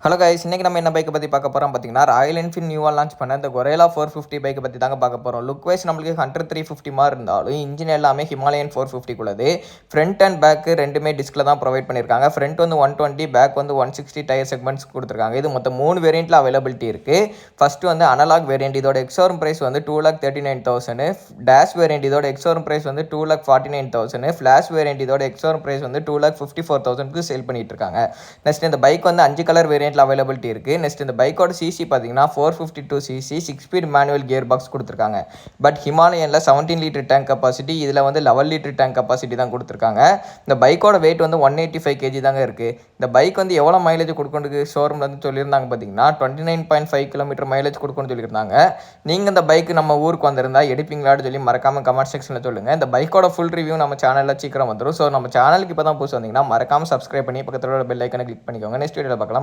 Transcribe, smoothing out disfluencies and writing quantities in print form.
Hello guys, இன்றைக்கி நம்ம என்ன பைக்கை பற்றி பார்க்க போகிறோம் பார்த்தீங்கன்னா, ராயல் என்ஃபீல்ட் நியூவாக லான்ச் பண்ண இந்த கொரேலா 450 பைக்கை பற்றி தாங்க பார்க்க போகிறோம். லுக் வைஸ் நம்மளுக்கு ஹண்டர் 350 மாதிரி இருந்தாலும் இன்ஜின் எல்லாமே ஹிமாலயன் 450 உள்ளது. ஃப்ரண்ட் அண்ட் பேக்கு ரெண்டுமே டிஸ்கில் தான் ப்ரொவைட் பண்ணியிருக்காங்க. ஃப்ரண்ட் வந்து 120, பேக் வந்து 160 டயர் செக்மெண்ட்ஸ் கொடுத்துருக்காங்க. இது மொத்தம் 3 வேரியண்ட்டில் அவைலபிலிட்டி இருக்குது. ஃபஸ்ட்டு வந்து அனலாக் வேரியண்ட், இதோட எக்ஸோரூம் ப்ரைஸ் வந்து 2,39,000. டேஷ் வேரியண்ட் இதோட எக்ஸோரூம் ப்ரைஸ் வந்து 2,49,000. ஃப்ளாஷ் வேரியண்ட் இதோட எக்ஸோரூம் ப்ரைஸ் வந்து 2,54,000க்கு சேல் பண்ணிட்டு இருக்காங்க. நெக்ஸ்ட் இந்த பைக் வந்து 5 கலர் வேரியண்ட் அவைலபிலிட்டி இருக்குது. நெக்ஸ்ட் இந்த பைக்கோட சிசி பார்த்தீங்கன்னா 452 CC 6 speed manual gear box கொடுத்துருக்காங்க. பட் ஹிமாலயனில் 17 லிட்டர் டேங்க் கெப்பாசிட்டி, இதில் வந்து 11 லிட்டர் டேங்க் கெப்பாசிட்டி தான் கொடுத்துருக்காங்க. இந்த பைக்கோட வெயிட் வந்து 185 kg தாங்க இருக்குது. இந்த பைக் வந்து எவ்வளோ மைலேஜ் கொடுக்கணுக்கு ஷோரூமில் வந்து சொல்லியிருந்தாங்க பார்த்தீங்கன்னா 29.5 கிலோமீட்டர் மைலேஜ் கொடுக்கணும்னு சொல்லியிருந்தாங்க. நீங்கள் இந்த பைக் நம்ம ஊருக்கு வந்திருந்தால் எடுப்பீங்களான்னு சொல்லி மறக்காமல் கமெண்ட் செக்ஷனில் சொல்லுங்கள். இந்த பைக்கோட ஃபுல் ரிவ்யூ நம்ம சேனலில் சீக்கிரம் வந்துடும். ஸோ நம்ம சேனலுக்கு இப்போ தான் புதுசு வந்தீங்கன்னா மறக்காமல் சப்ஸ்கிரைப் பண்ணி பக்கத்தில் பெல் ஐக்கனை கிளிக் பண்ணிக்கோங்க. நெக்ஸ்ட் வீடியோவில் பார்க்கலாம்.